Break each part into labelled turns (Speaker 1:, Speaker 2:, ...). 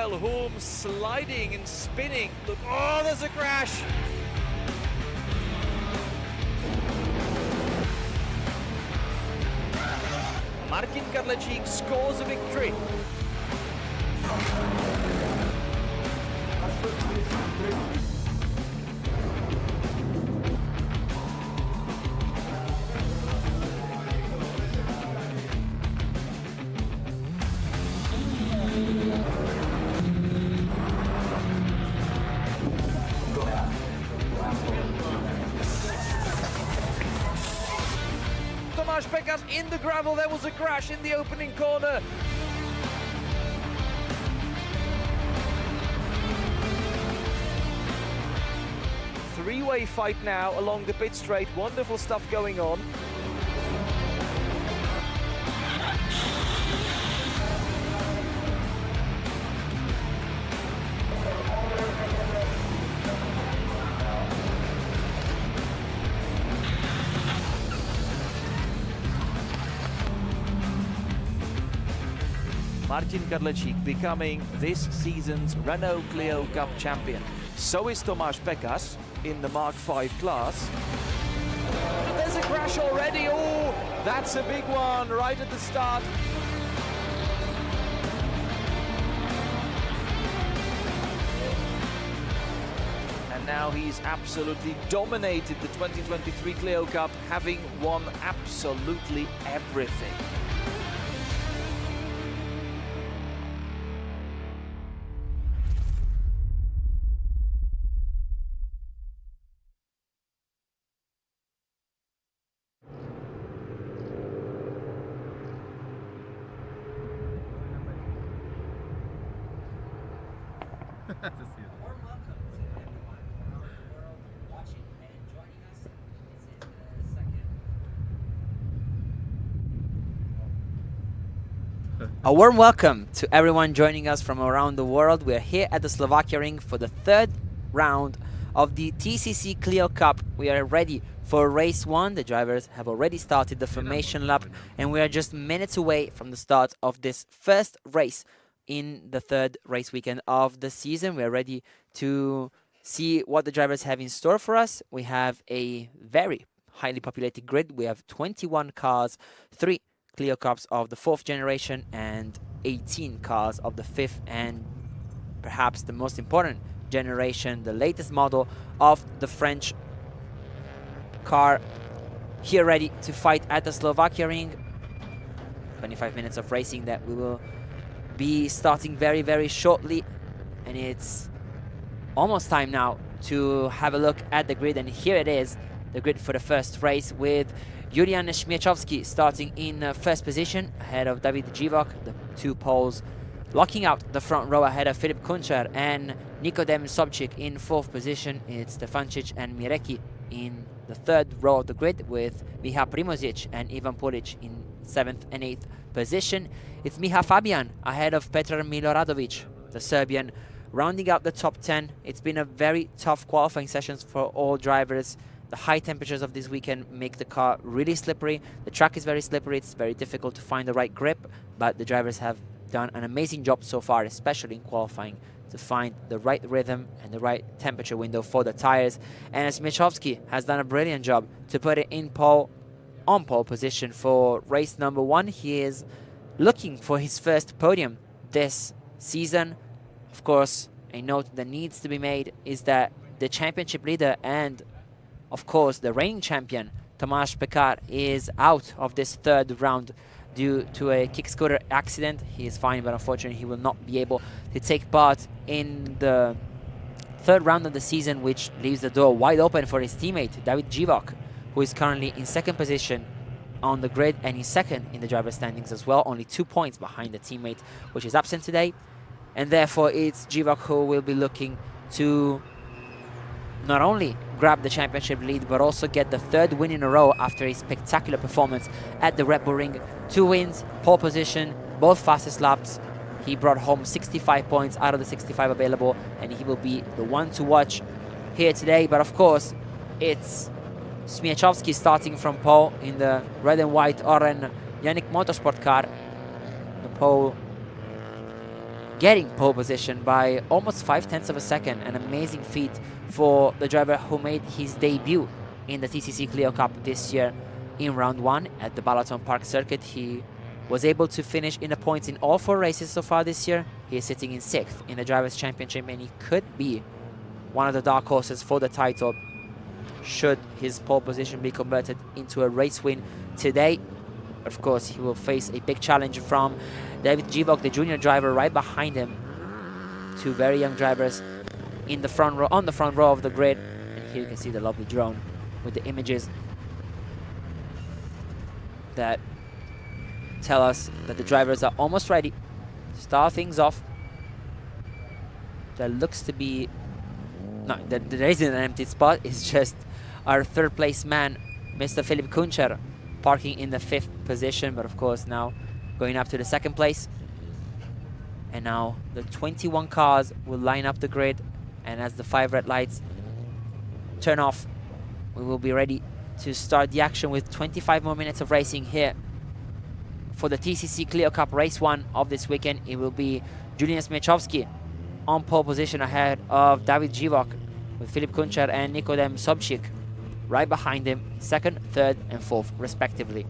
Speaker 1: while Hulm sliding and spinning. Look, oh, there's a crash. Martin Kadlecik scores a victory. Tomáš Pekař in the gravel, there was a crash in the opening corner. Three-way fight now along the pit straight, wonderful stuff going on. Martin Kadlecik becoming this season's Renault Clio Cup champion. So is Tomáš Pekař in the Mark V class. There's a crash already. Oh, that's a big one right at the start. And now he's absolutely dominated the 2023 Clio Cup, having won absolutely everything.
Speaker 2: Warm welcome to everyone around the world watching and joining us. This is the second. A warm welcome to everyone joining us from around the world. We are here at the Slovakia ring for the third round of the TCC Clio Cup. We are ready for race one. The drivers have already started the formation lap, and we are just minutes away from the start of this first race in the third race weekend of the season. We are ready to see what the drivers have in store for us. We have a very highly populated grid. We have 21 cars, 3 Clio Cups of the 4th generation, and 18 cars of the 5th and perhaps the most important generation, the latest model of the French car, here ready to fight at the Slovakia ring. 25 minutes of racing that we will be starting very, very shortly, and it's almost time now to have a look at the grid. And here it is, the grid for the first race, with Julian Śmiechowski starting in first position ahead of David Živok, the 2 Poles locking out the front row ahead of Filip Kunčar and Nikodem Sobčík in 4th position. It's Stefančić and Mirecki in the 3rd row of the grid, with Miha Primožič and Ivan Puric in 7th and 8th position. It's Miha Fabian ahead of Petr Miloradovic, the Serbian, rounding out the top 10. It's been a very tough qualifying sessions for all drivers. The high temperatures of this weekend make the car really slippery. The track is very slippery. It's very difficult to find the right grip, but the drivers have done an amazing job so far, especially in qualifying, to find the right rhythm and the right temperature window for the tires. And Śmiechowski has done a brilliant job to put it in on pole position for race number 1. He is looking for his first podium this season. Of course, a note that needs to be made is that the championship leader and, of course, the reigning champion, Tomáš Pekař, is out of this third round due to a kick scooter accident. He is fine, but unfortunately he will not be able to take part in the third round of the season, which leaves the door wide open for his teammate, David Živok, who is currently in 2nd position on the grid and is 2nd in the driver's standings as well, only 2 points behind the teammate which is absent today. And therefore it's Živok who will be looking to not only grab the championship lead, but also get the 3rd win in a row after a spectacular performance at the Red Bull Ring. 2 wins, pole position, both fastest laps. He brought home 65 points out of the 65 available, and he will be the one to watch here today. But of course, it's Śmiechowski starting from pole in the red and white Oren Yannick Motorsport car. The pole getting pole position by almost 0.5 of a second. An amazing feat for the driver who made his debut in the TCC Clio Cup this year in round 1 at the Balaton Park circuit. He was able to finish in the points in all 4 races so far this year. He is sitting in 6th in the Drivers' Championship, and he could be one of the dark horses for the title should his pole position be converted into a race win today. Of course, he will face a big challenge from David Givok, the junior driver, right behind him. 2 very young drivers in the front row, on the front row of the grid. And here you can see the lovely drone with the images that tell us that the drivers are almost ready to start things off. There looks to be... No, there isn't an empty spot. It's just our 3rd place man, Mr. Filip Kunčer, parking in the 5th position, but of course now going up to the 2nd place. And now the 21 cars will line up the grid, and as the 5 red lights turn off, we will be ready to start the action with 25 more minutes of racing here for the TCC Clio Cup Race 1 of this weekend. It will be Julian Smiechowski on pole position ahead of David Givok, with Filip Kunčer and Nikodem Sobčík right behind him, 2nd, 3rd and 4th respectively.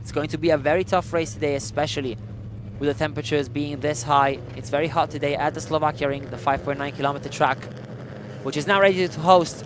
Speaker 2: It's going to be a very tough race today, especially with the temperatures being this high. It's very hot today at the Slovakia Ring, the 5.9 kilometer track, which is now ready to host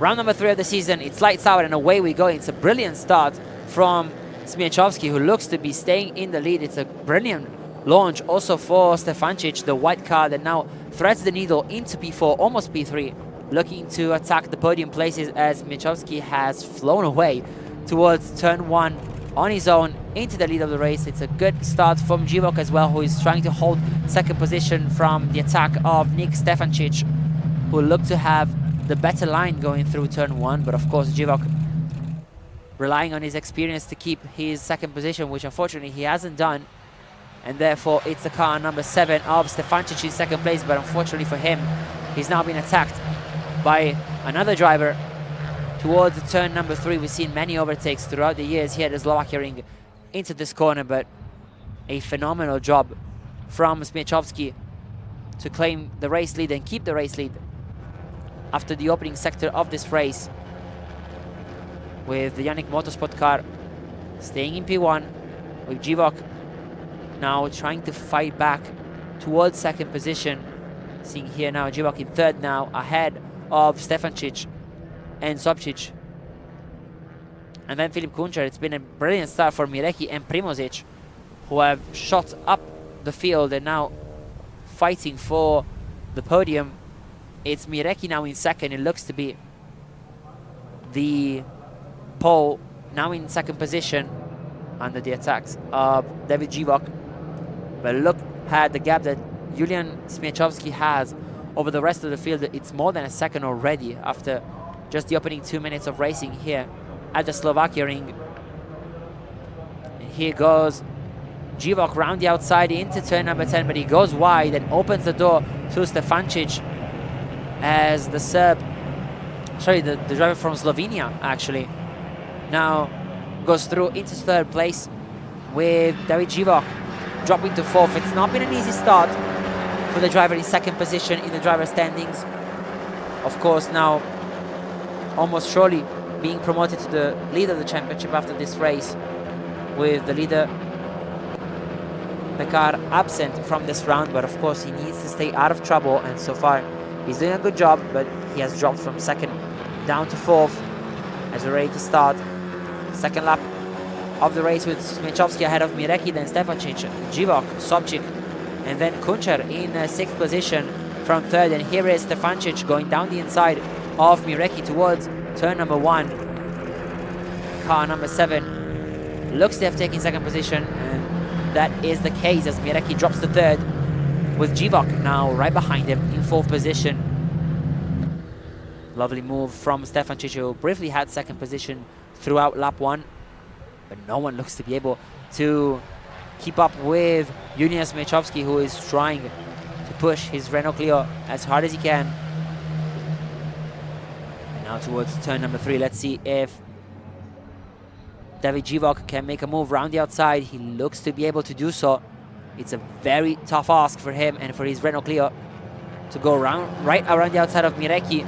Speaker 2: round number 3 of the season. It's lights out and away we go. It's a brilliant start from Smiechowski, who looks to be staying in the lead. It's a brilliant launch also for Stefancic, the white car that now threads the needle into P4, almost P3, looking to attack the podium places as Smiechowski has flown away towards turn 1 on his own into the lead of the race. It's a good start from Givok as well, who is trying to hold 2nd position from the attack of Nick Stefancic, who looked to have the better line going through turn 1, but of course Givok relying on his experience to keep his 2nd position, which unfortunately he hasn't done, and therefore it's the car number 7 of Stefancic in 2nd place. But unfortunately for him, he's now been attacked by another driver towards turn number 3. We've seen many overtakes throughout the years here at the Slovakia Ring into this corner, but a phenomenal job from Smiechowski to claim the race lead and keep the race lead after the opening sector of this race, with the Yannick Motorsport car staying in P1, with Givok now trying to fight back towards 2nd position. Seeing here now Givok in 3rd now, ahead of Stefancic and Sobčić. And then Filip Kunčer. It's been a brilliant start for Mirecki and Primožič, who have shot up the field and now fighting for the podium. It's Mirecki now in 2nd. It looks to be the pole now in 2nd position under the attacks of David Givok. But look at the gap that Julian Smiechowski has over the rest of the field. It's more than a second already after just the opening 2 minutes of racing here at the Slovakia Ring. And here goes Givok round the outside into turn number 10, but he goes wide and opens the door to Stefancic as the Serb, sorry, the driver from Slovenia actually, now goes through into 3rd place, with David Givok dropping to 4th. It's not been an easy start for the driver in 2nd position in the driver standings. Of course, now almost surely being promoted to the lead of the championship after this race, with the leader Pekar absent from this round. But of course he needs to stay out of trouble, and so far he's doing a good job, but he has dropped from 2nd down to 4th as we're ready to start 2nd lap of the race, with Smiechowski ahead of Mirecki, then Stefancic, Givok, Sobčík, and then Kunčer in 6th position from 3rd. And here is Stefancic going down the inside of Mirecki towards turn number 1. Car number 7 looks to have taken 2nd position, and that is the case as Mirecki drops to 3rd, with Givok now right behind him in 4th position. Lovely move from Stefancic, who briefly had 2nd position throughout lap 1, but no one looks to be able to keep up with Julian Smiechowski, who is trying to push his Renault Clio as hard as he can. And now towards turn number 3, let's see if David Živok can make a move around the outside. He looks to be able to do so. It's a very tough ask for him and for his Renault Clio to go right around the outside of Mirecki.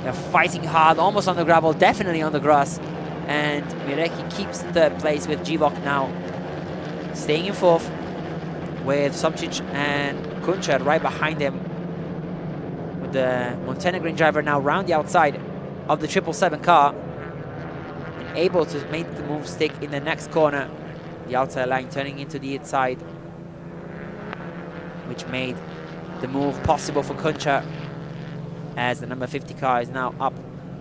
Speaker 2: They're fighting hard, almost on the gravel, definitely on the grass. And Mirecki keeps third place with Živok now staying in fourth, with Sobčić and Kunčar right behind him, with the Montenegrin driver now round the outside of the 777 car and able to make the move stick in the next corner. The outside line turning into the inside, which made the move possible for Kunčar, as the number 50 car is now up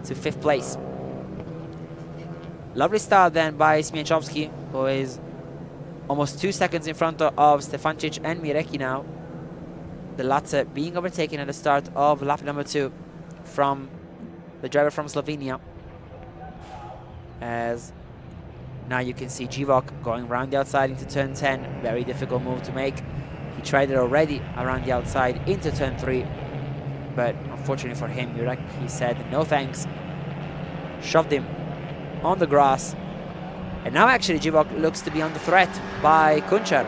Speaker 2: to 5th place. Lovely start then by Smiechowski, who is almost 2 seconds in front of Stefancic and Mirecki now. The latter being overtaken at the start of lap number 2 from the driver from Slovenia. As now you can see Živok going around the outside into turn 10. Very difficult move to make. He tried it already around the outside into turn 3. But unfortunately for him, Mirecki said no thanks. Shoved him on the grass. And now actually Živok looks to be under threat by Kunčar,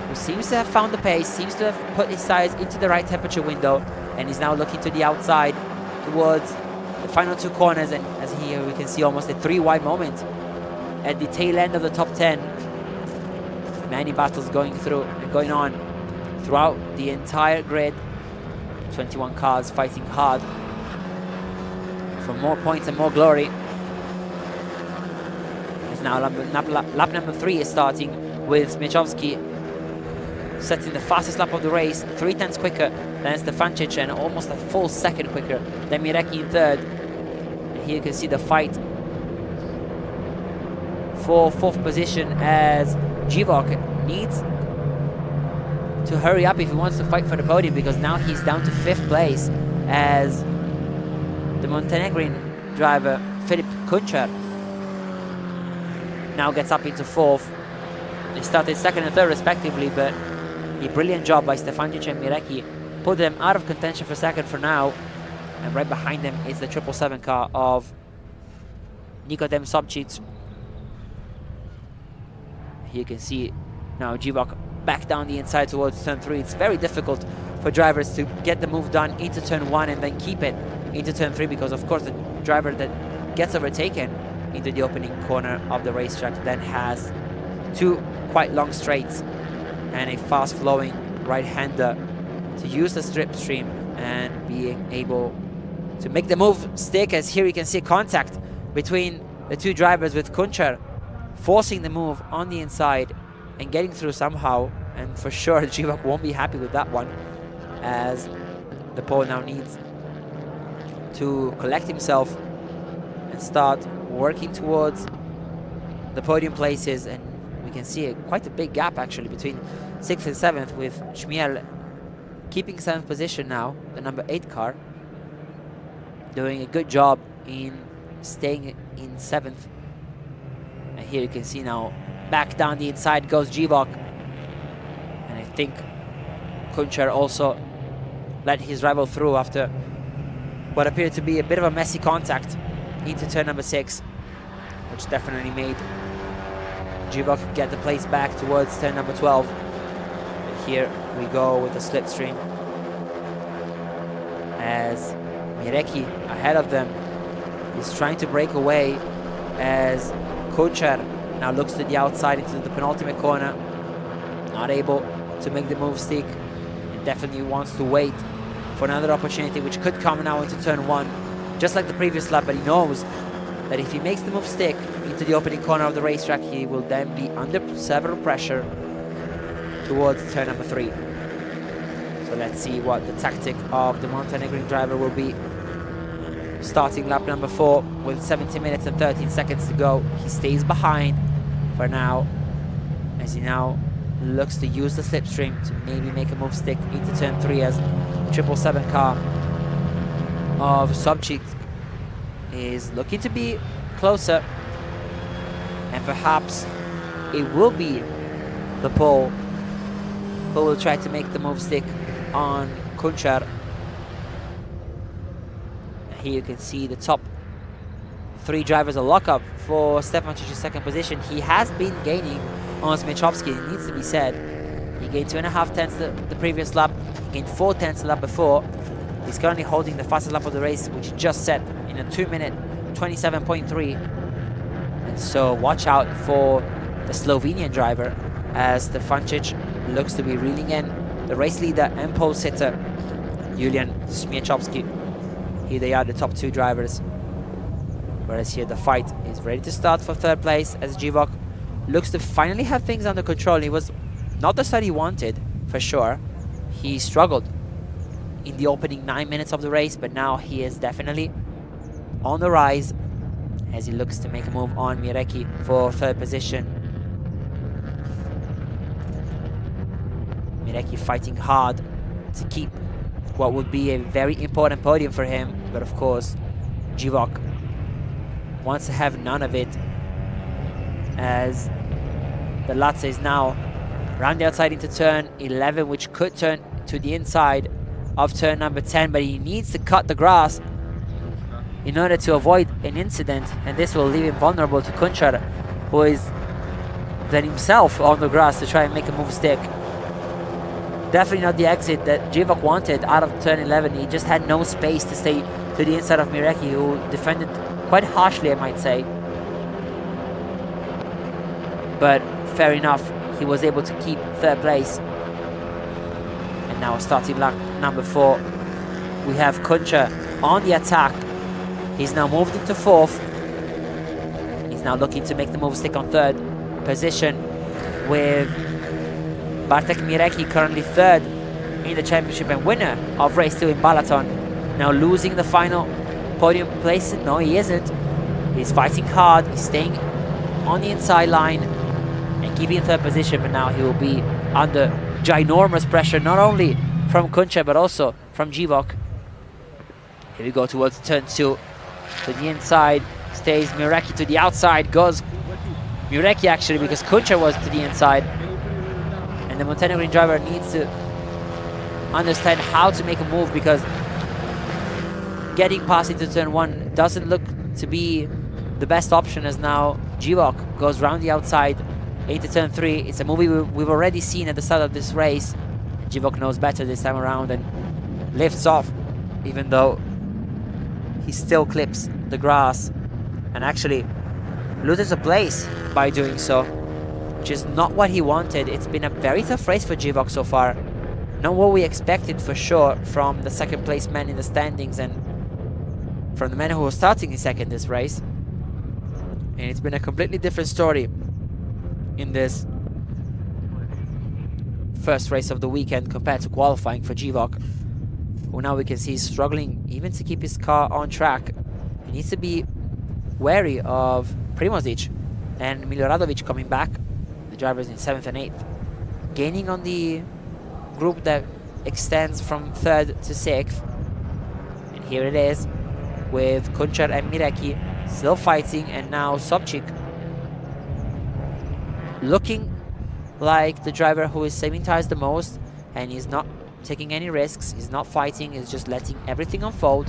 Speaker 2: who seems to have found the pace, seems to have put his tires into the right temperature window, and is now looking to the outside towards the final 2 corners. And as here we can see almost a 3 wide moment at the tail end of the top 10. Many battles going on throughout the entire grid. 21 cars fighting hard for more points and more glory. As now lap number 3 is starting with Smiechowski setting the fastest lap of the race, 3/10 quicker than Stefancic and almost a full second quicker than Mirecki in third. And here you can see the fight for 4th position, as Živok needs to hurry up if he wants to fight for the podium, because now he's down to 5th place, as the Montenegrin driver Filip Kunčar now gets up into 4th. They started 2nd and 3rd respectively, but a brilliant job by Stefancic and Mirecki put them out of contention for 2nd for now. And right behind them is the 777 car of Nikodem Sobčić. Here you can see now Živok back down the inside towards turn 3. It's very difficult for drivers to get the move done into turn 1 and then keep it into turn 3, because of course the driver that gets overtaken into the opening corner of the racetrack then has 2 quite long straights and a fast flowing right-hander to use the slipstream and being able to make the move stick. As here you can see contact between the 2 drivers, with Kunčar forcing the move on the inside and getting through somehow, and for sure Živok won't be happy with that one, as the Pole now needs to collect himself and start working towards the podium places. And we can see quite a big gap actually between 6th and 7th, with Schmiel keeping 7th position now, the number 8 car, doing a good job in staying in 7th. And here you can see now back down the inside goes Živok, and I think Kunčar also let his rival through after what appeared to be a bit of a messy contact into turn number 6, which definitely made Živok get the place back towards turn number 12. And here we go with the slipstream, as Mirecki ahead of them is trying to break away, as Kunčar now looks to the outside into the penultimate corner, not able to make the move stick, and definitely wants to wait for another opportunity which could come now into turn 1, just like the previous lap. But he knows that if he makes the move stick into the opening corner of the racetrack, he will then be under several pressure towards turn number 3. So let's see what the tactic of the Montenegrin driver will be. Starting lap number 4 with 17 minutes and 13 seconds to go. He stays behind for now, as he now looks to use the slipstream to maybe make a move stick into turn 3, as the 777 car of Sobčić is looking to be closer, and perhaps it will be the Pole who will try to make the move stick on Kunčar. Here you can see the top 3 drivers a lockup for Stefan Cicic's second position. He has been gaining on Smiechowski, it needs to be said. He gained 2.5 tenths the previous lap, he gained 4 tenths the lap before. He's currently holding the fastest lap of the race, which he just set in a 2-minute 27.3. And so watch out for the Slovenian driver as Stefancic looks to be reeling in the race leader and pole sitter, Julian Smiechowski. Here they are, the top 2 drivers. Whereas here the fight is ready to start for 3rd place as Givok looks to finally have things under control. He was not the start he wanted, for sure. He struggled in the opening 9 minutes of the race, but now he is definitely on the rise as he looks to make a move on Mirecki for 3rd position. Mirecki fighting hard to keep what would be a very important podium for him, but of course Givok wants to have none of it as the Latze is now around the outside into turn 11, which could turn to the inside of turn number 10, but he needs to cut the grass in order to avoid an incident, and this will leave him vulnerable to Kunchar, who is then himself on the grass to try and make a move stick. Definitely not the exit that Givok wanted out of turn 11. He just had no space to stay to the inside of Mirecki, who defended quite harshly, I might say. But fair enough, he was able to keep 3rd place. And now starting lap number 4, we have Kunchar on the attack. He's now moved into 4th. He's now looking to make the move stick on 3rd position, with Bartek Mirecki currently 3rd in the championship and winner of race 2 in Balaton. Now losing the final podium place. No, he isn't. He's fighting hard. He's staying on the inside line and keeping 3rd position, but now he will be under ginormous pressure, not only from Kunchar but also from Givok. Here we go towards turn 2. To the inside stays Mirecki, to the outside goes Mirecki actually, because Kunchar was to the inside. And the Montenegrin driver needs to understand how to make a move, because getting past into turn 1 doesn't look to be the best option, as now Givok goes round the outside into turn 3. It's a movie we've already seen at the start of this race. Givok knows better this time around and lifts off, even though he still clips the grass and actually loses a place by doing so, which is not what he wanted. It's been a very tough race for Givok so far. Not what we expected for sure from the 2nd place man in the standings and from the man who was starting in 2nd this race. And it's been a completely different story in this first race of the weekend compared to qualifying for Givok, who now we can see is struggling even to keep his car on track. He needs to be wary of Primozic and Miloradovic coming back, the drivers in 7th and 8th, gaining on the group that extends from 3rd to 6th. And here it is with Kunchar and Mirecki still fighting, and now Sobchik looking like the driver who is saving tires the most, and he's not taking any risks, he's not fighting, he's just letting everything unfold,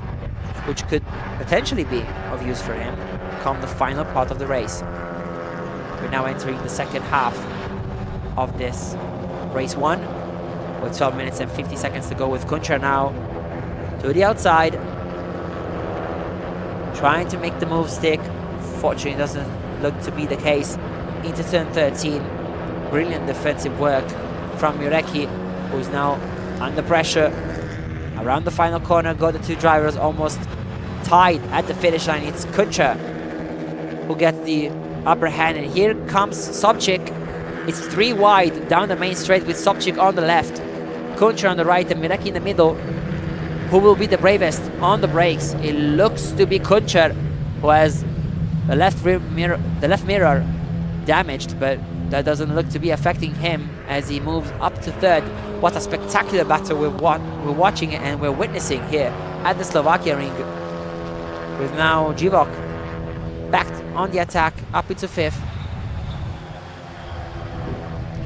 Speaker 2: which could potentially be of use for him come the final part of the race. We're now entering the 2nd half of this race 1 with 12 minutes and 50 seconds to go, with Kunchar now to the outside trying to make the move stick. Fortunately, it doesn't look to be the case into turn 13. Brilliant defensive work from Mirecki, who's now under pressure. Around the final corner go the 2 drivers, almost tied at the finish line. It's Kunchar who gets the upper hand, and here comes Sobchik. It's 3 wide down the main straight with Sobchik on the left, Kunchar on the right, and Mirecki in the middle. Who will be the bravest on the brakes? It looks to be Kunchar, who has the left mirror damaged, but that doesn't look to be affecting him as he moves up to 3rd. What a spectacular battle we're watching and we're witnessing here at the Slovakia ring, with now Givok backed on the attack up into 5th.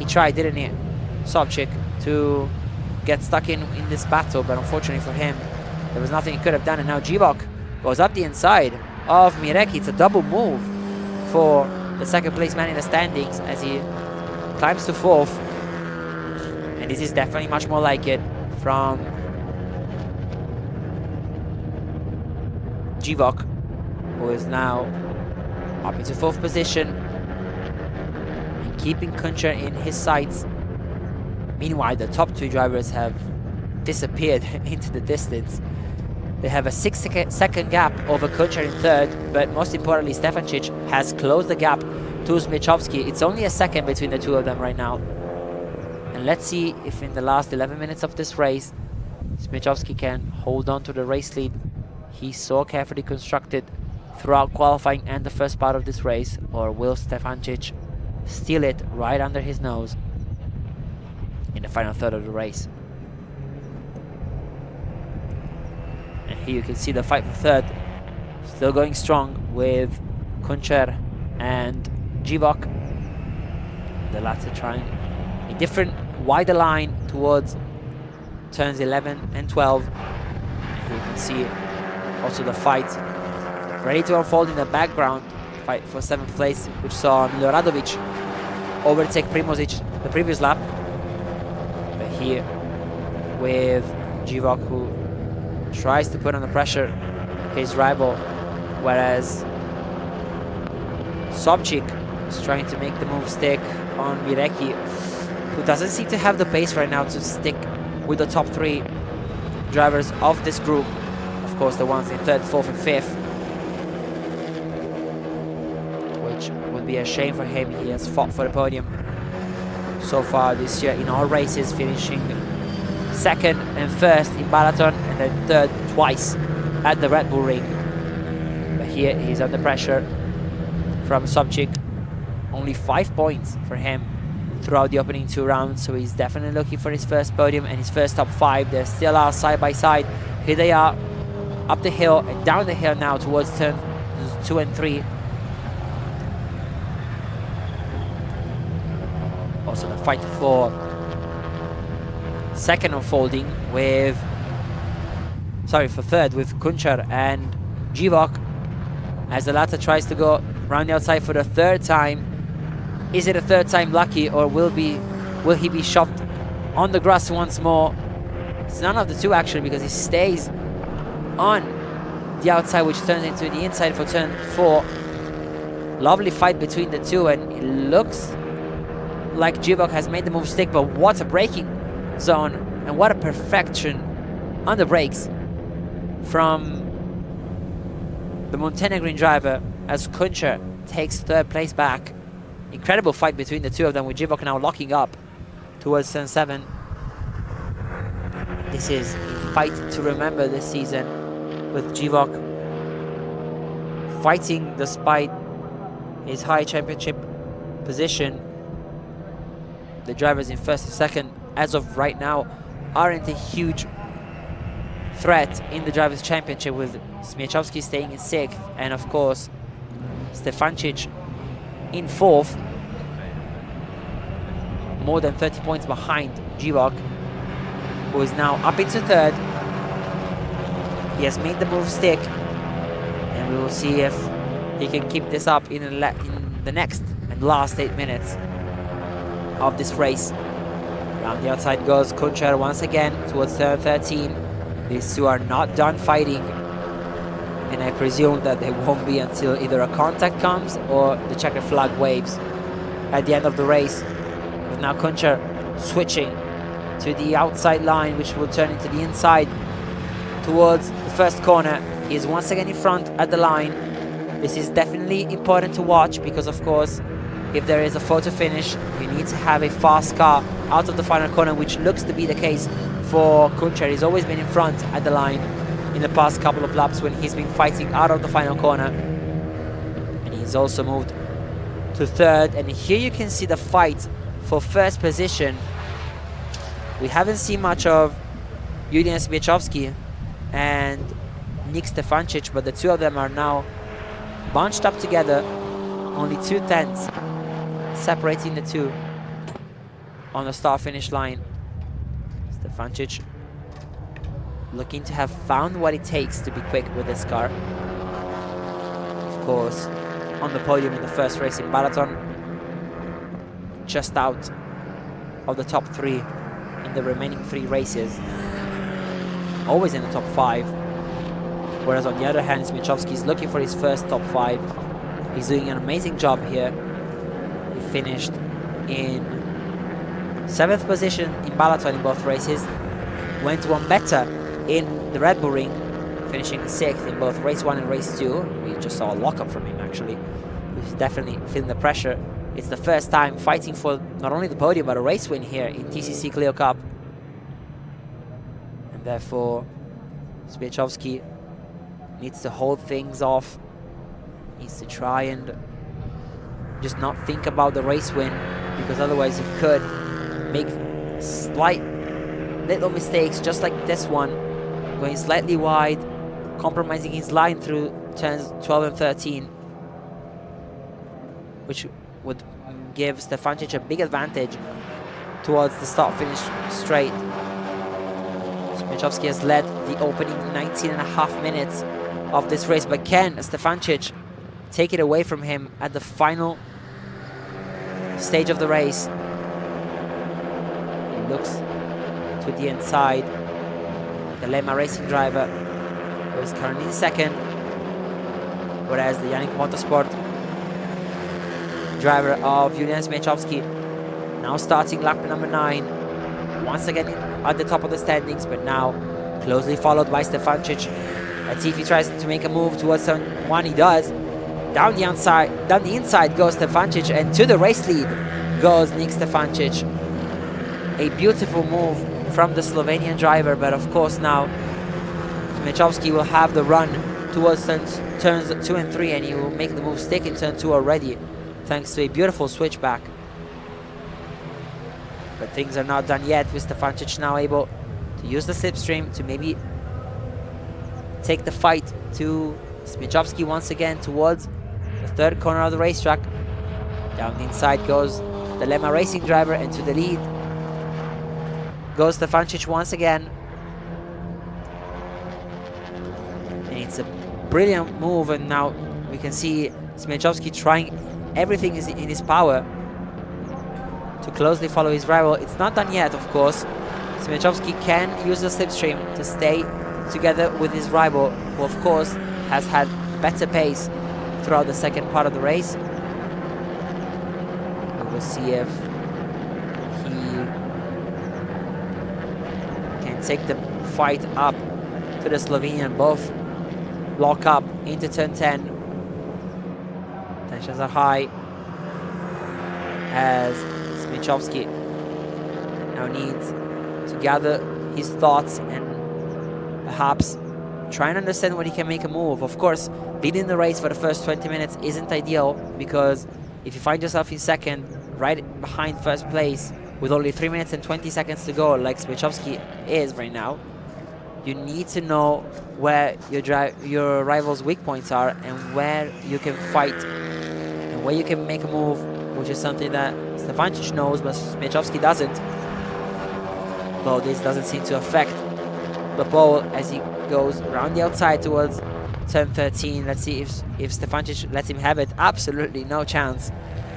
Speaker 2: He tried, didn't he, Sobchik, to get stuck in this battle, but unfortunately for him there was nothing he could have done, and now Givok goes up the inside of Mireki. It's a double move for the second place man in the standings as he climbs to 4th. And this is definitely much more like it from Givok, who is now up into 4th position and keeping Kuncher in his sights. Meanwhile, the top 2 drivers have disappeared into the distance. They have a 6-second gap over Kuncher in 3rd, but most importantly, Stefancic has closed the gap to Smiechowski. It's only a second between the two of them right now. And let's see if in the last 11 minutes of this race, Smiechowski can hold on to the race lead he so carefully constructed throughout qualifying and the first part of this race, or will Stefancic steal it right under his nose in the final third of the race. And here you can see the fight for 3rd still going strong with Kuncher and Givok. The latter trying a different, wider line towards turns 11 and 12. And here you can see also the fight ready to unfold in the background. Fight for 7th place, which saw Miloradovic overtake Primozic the previous lap. But here with Givok, who tries to put under pressure his rival, whereas Sobchik is trying to make the move stick on Mireki, who doesn't seem to have the pace right now to stick with the top 3 drivers of this group. Of course, the ones in 3rd, 4th and 5th, which would be a shame for him. He has fought for the podium so far this year in all races, finishing 2nd and 1st in Balaton and then 3rd twice at the Red Bull Ring. But here he's under pressure from Sobchik. Only 5 points for him throughout the opening 2 rounds, so he's definitely looking for his first podium and his first top 5. They still are side by side. Here they are up the hill and down the hill now towards turns 2 and 3. Also the fight for 2nd unfolding with, for 3rd with Kuncher and Givok, as the latter tries to go round the outside for the 3rd time. Is it a 3rd time lucky, or will he be shoved on the grass once more? It's none of the two actually, because he stays on the outside, which turns into the inside for turn 4. Lovely fight between the two, and it looks like Givok has made the move stick, but what a braking zone and what a perfection on the brakes from the Montenegrin driver as Kuncher takes 3rd place back. Incredible fight between the two of them, with Givok now locking up towards turn 7. This is a fight to remember this season, with Givok fighting despite his high championship position. The drivers in 1st and 2nd, as of right now, aren't a huge threat in the drivers' championship, with Smiechowski staying in 6th, and of course Stefancic in 4th, more than 30 points behind Givok, who is now up into 3rd. He has made the move stick, and we will see if he can keep this up in the next and last 8 minutes of this race. Around the outside goes Kuncher once again towards turn 13. These two are not done fighting, and I presume that they won't be until either a contact comes or the checkered flag waves at the end of the race. With now Kuncher switching to the outside line, which will turn into the inside towards the 1st corner. He is once again in front at the line. This is definitely important to watch, because of course, if there is a photo finish, you need to have a fast car out of the final corner, which looks to be the case for Kuncher. He's always been in front at the line in the past couple of laps when he's been fighting out of the final corner. And he's also moved to 3rd. And here you can see the fight for 1st position. We haven't seen much of Julian Smiechowski and Nick Stefancic, but the two of them are now bunched up together. Only 2 tenths separating the two on the start-finish line. Stefancic looking to have found what it takes to be quick with this car. course, on the podium in the first race in Balaton. Just out of the top 3 in the remaining 3 races. Always in the top 5. Whereas on the other hand, Smiechowski is looking for his first top 5. He's doing an amazing job here. He finished in 7th position in Balaton in both races. Went one better in the Red Bull Ring, finishing 6th in both race 1 and race 2. We just saw a lockup from him actually. He's definitely feeling the pressure. It's the first time fighting for not only the podium but a race win here in TCC Clio Cup. And therefore, Smiechowski needs to hold things off. Needs to try and just not think about the race win, because otherwise he could make slight little mistakes just like this one, going slightly wide, compromising his line through turns 12 and 13, which would give Stefancic a big advantage towards the start-finish straight. Smiechowski has led the opening 19.5 minutes of this race, but can Stefancic take it away from him at the final stage of the race? He looks to the inside. The Lema Racing driver, who is currently in 2nd, whereas the Yannick Motorsport driver of Julian Smiechowski now starting lap number 9, once again at the top of the standings, but now closely followed by Stefancic. Let's see if he tries to make a move towards turn 1. He does. Down the inside goes Stefancic, and to the race lead goes Nick Stefancic. A beautiful move from the Slovenian driver, but of course now Smiechowski will have the run towards turns 2 and 3, and he will make the move stick in turn 2 already, thanks to a beautiful switchback. But things are not done yet, with Stefancic now able to use the slipstream to maybe take the fight to Smiechowski once again towards the 3rd corner of the racetrack. Down the inside goes the Lema Racing driver, and to the lead goes Stefancic once again. And it's a brilliant move, and now we can see Smiechowski trying everything in his power to closely follow his rival. It's not done yet, of course. Smiechowski can use the slipstream to stay together with his rival, who of course has had better pace throughout the second part of the race. We will see if he can take the fight up to the Slovenian. Both lock up into turn 10. Tensions are high as Smiechowski now needs to gather his thoughts and perhaps try and understand when he can make a move. Of course, leading the race for the first 20 minutes isn't ideal, because if you find yourself in 2nd, right behind 1st place, with only 3 minutes and 20 seconds to go, like Smiechowski is right now, you need to know where your rival's weak points are and where you can fight and where you can make a move, which is something that Stefancic knows, but Smiechowski doesn't. Though this doesn't seem to affect the pole as he goes around the outside towards turn 13. Let's see if Stefancic lets him have it. Absolutely no chance,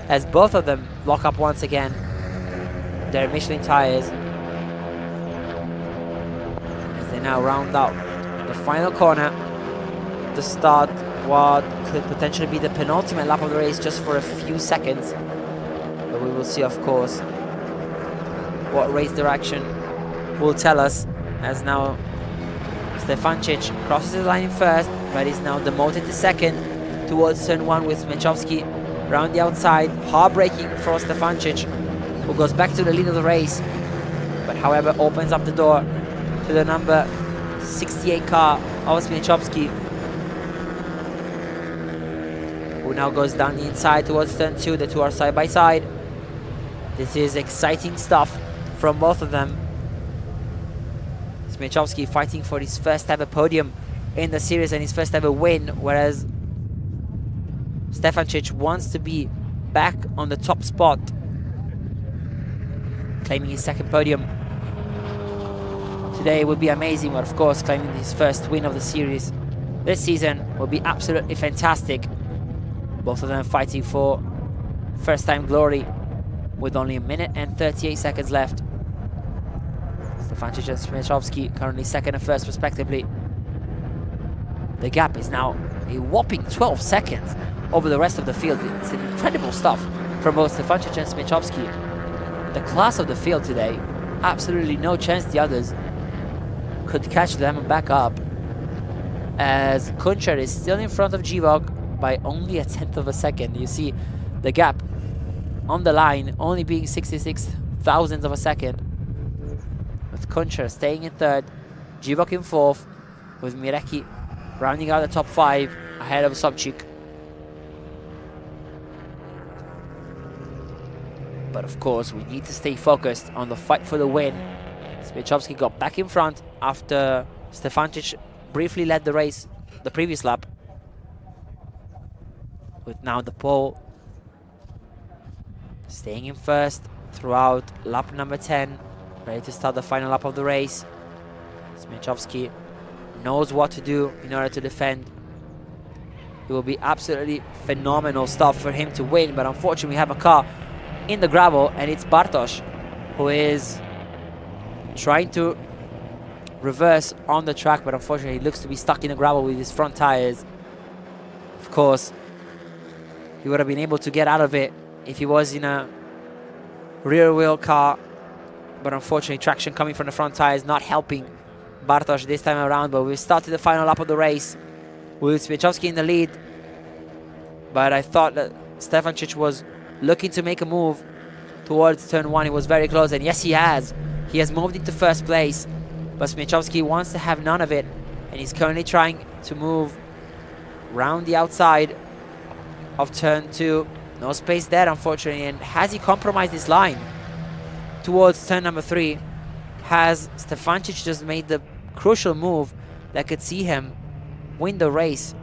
Speaker 2: as both of them lock up once again their Michelin tires as they now round out the final corner to start what could potentially be the penultimate lap of the race, just for a few seconds. But we will see, of course, what race direction will tell us, as now Stefancic crosses the line in 1st, but is now demoted to 2nd towards turn 1 with Smiechowski around the outside. Heartbreaking for Stefancic, who goes back to the lead of the race, but however opens up the door to the number 68 car of Smiechowski, who now goes down the inside towards turn 2. The two are side by side. This is exciting stuff from both of them. Smiechowski fighting for his first ever podium in the series and his first ever win, whereas Stefancic wants to be back on the top spot, claiming his 2nd podium. Today would be amazing, but of course claiming his first win of the series this season will be absolutely fantastic. Both of them fighting for first-time glory with only 1 minute and 38 seconds left. Stefancic and Smiechowski currently second and first respectively. The gap is now a whopping 12 seconds over the rest of the field. It's incredible stuff from both Stefancic and Smiechowski. The class of the field today, absolutely no chance the others could catch them and back up, as Kuncher is still in front of Givok by only 1/10 of a second. You see the gap on the line only being 66 thousandths of a second, with Kuncher staying in third, Givok in fourth, with Mireki rounding out the top 5 ahead of Sobchik. But of course, we need to stay focused on the fight for the win. Smiechowski got back in front after Stefancic briefly led the race the previous lap, with now the pole staying in first throughout lap number 10, ready to start the final lap of the race. Smiechowski knows what to do in order to defend. It will be absolutely phenomenal stuff for him to win, but unfortunately we have a car in the gravel, and it's Bartosz who is trying to reverse on the track, but unfortunately he looks to be stuck in the gravel with his front tires. Of course, he would have been able to get out of it if he was in a rear wheel car, but unfortunately traction coming from the front tires not helping Bartosz this time around. But we've started the final lap of the race with Smiechowski in the lead, but I thought that Stefancic was looking to make a move towards turn 1. He was very close, and yes, he has. He has moved into first place, but Smiechowski wants to have none of it, and he's currently trying to move round the outside of turn 2. No space there, unfortunately, and has he compromised his line towards turn number 3? Has Stefancic just made the crucial move that could see him win the race?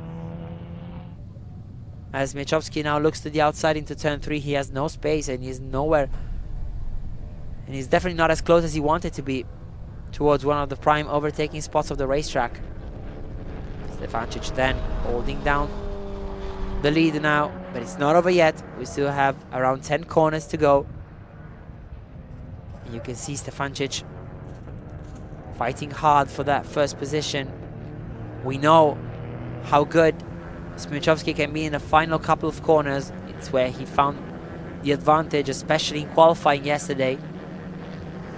Speaker 2: As Smiechowski now looks to the outside into turn 3, he has no space and he's nowhere. And he's definitely not as close as he wanted to be towards one of the prime overtaking spots of the racetrack. Stefancic then holding down the lead now, but it's not over yet. We still have around 10 corners to go. And you can see Stefancic fighting hard for that first position. We know how good Smiechowski can be in the final couple of corners. It's where he found the advantage, especially in qualifying yesterday.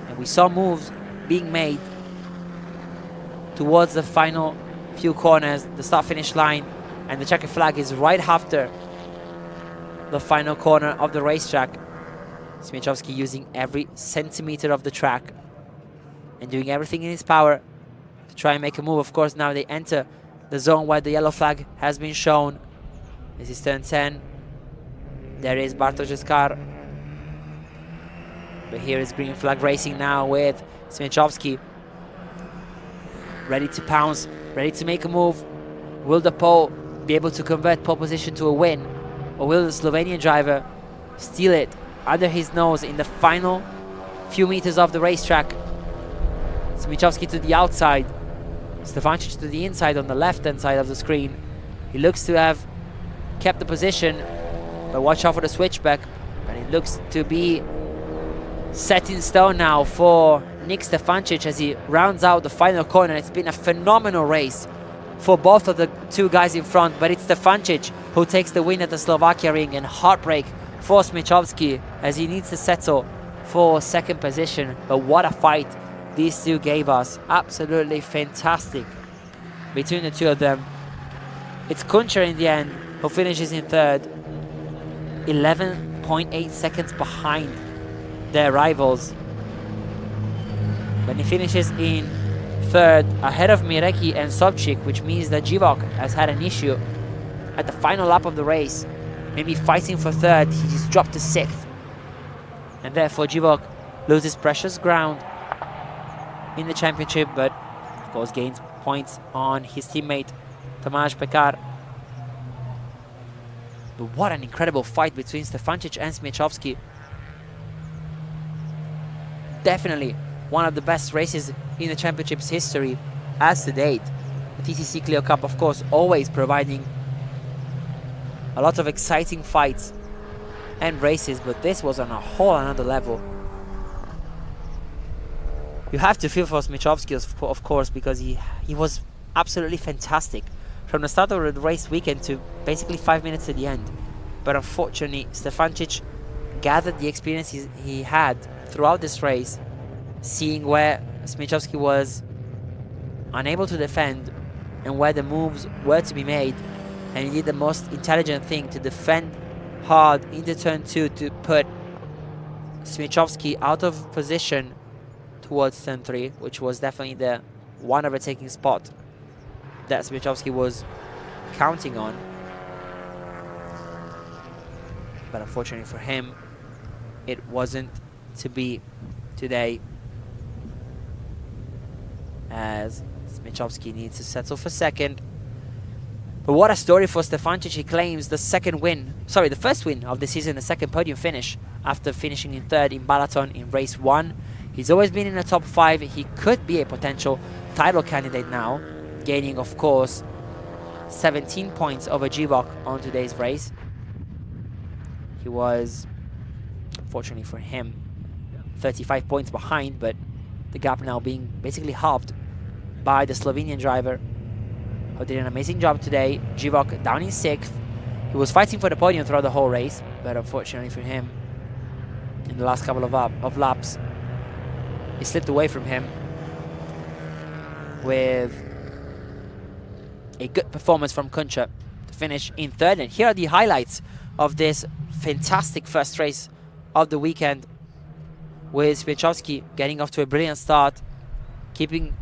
Speaker 2: And we saw moves being made towards the final few corners, the start-finish line, and the checkered flag is right after the final corner of the racetrack. Smiechowski using every centimeter of the track and doing everything in his power to try and make a move. Of course, now they enter the zone where the yellow flag has been shown. This is turn 10. There is Bartosz's car. But here is green flag racing now with Smiechowski ready to pounce, ready to make a move. Will the pole be able to convert pole position to a win, or will the Slovenian driver steal it under his nose in the final few meters of the racetrack? Smiechowski to the outside, Stefancic to the inside on the left-hand side of the screen. He looks to have kept the position, but watch out for the switchback. But it looks to be set in stone now for Nick Stefancic as he rounds out the final corner. It's been a phenomenal race for both of the two guys in front, but it's Stefancic who takes the win at the Slovakia ring, and heartbreak for Smiechowski as he needs to settle for second position. But what a fight these two gave us. Absolutely fantastic between the two of them. It's Kuncher in the end who finishes in third, 11.8 seconds behind their rivals. But he finishes in third ahead of Mireki and Sobchik, which means that Givok has had an issue at the final lap of the race. Maybe fighting for third, he just dropped to sixth, and therefore Givok loses precious ground in the championship, but of course gains points on his teammate Tomáš Pekar. But what an incredible fight between Stefancic and Smiechowski. Definitely one of the best races in the championship's history as to date. The TCC Clio Cup, of course, always providing a lot of exciting fights and races, but this was on a whole another level. You have to feel for Smichowski, of course, because he was absolutely fantastic from the start of the race weekend to basically 5 minutes to the end. But unfortunately, Stefancic gathered the experience he had throughout this race, seeing where Smichowski was unable to defend and where the moves were to be made, and he did the most intelligent thing to defend hard into turn 2 to put Smichowski out of position towards turn 3, which was definitely the one overtaking spot that Smichowski was counting on. But unfortunately for him, it wasn't to be today, as Smichowski needs to settle for second. But what a story for Stefancic. He claims the first win of the season, the second podium finish after finishing in third in Balaton in race 1. He's always been in the top 5. He could be a potential title candidate now, gaining, of course, 17 points over Givok on today's race. He was, fortunately for him, 35 points behind, but the gap now being basically halved by the Slovenian driver, who did an amazing job today. Givok down in 6th. He was fighting for the podium throughout the whole race, but unfortunately for him, in the last couple of laps, he slipped away from him with a good performance from Kuncha to finish in 3rd. And here are the highlights of this fantastic first race of the weekend, with Smichowski getting off to a brilliant start, keeping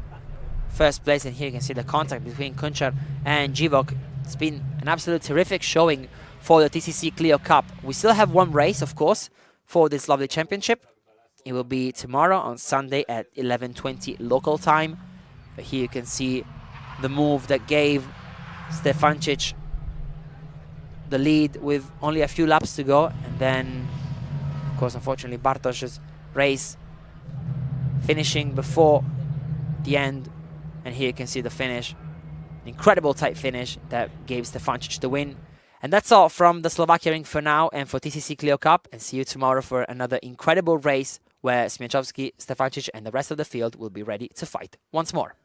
Speaker 2: first place. And here you can see the contact between Kunchar and Givok. It's been an absolute terrific showing for the TCC Clio Cup. We still have one race, of course, for this lovely championship. It will be tomorrow on Sunday at 11:20 local time. But here you can see the move that gave Stefancic the lead with only a few laps to go. And then, of course, unfortunately, Bartosz's race finishing before the end. And here you can see the finish. Incredible tight finish that gave Stefancic the win. And that's all from the Slovakia ring for now and for TCC Clio Cup. And see you tomorrow for another incredible race where Smichowski, Stefancic and the rest of the field will be ready to fight once more.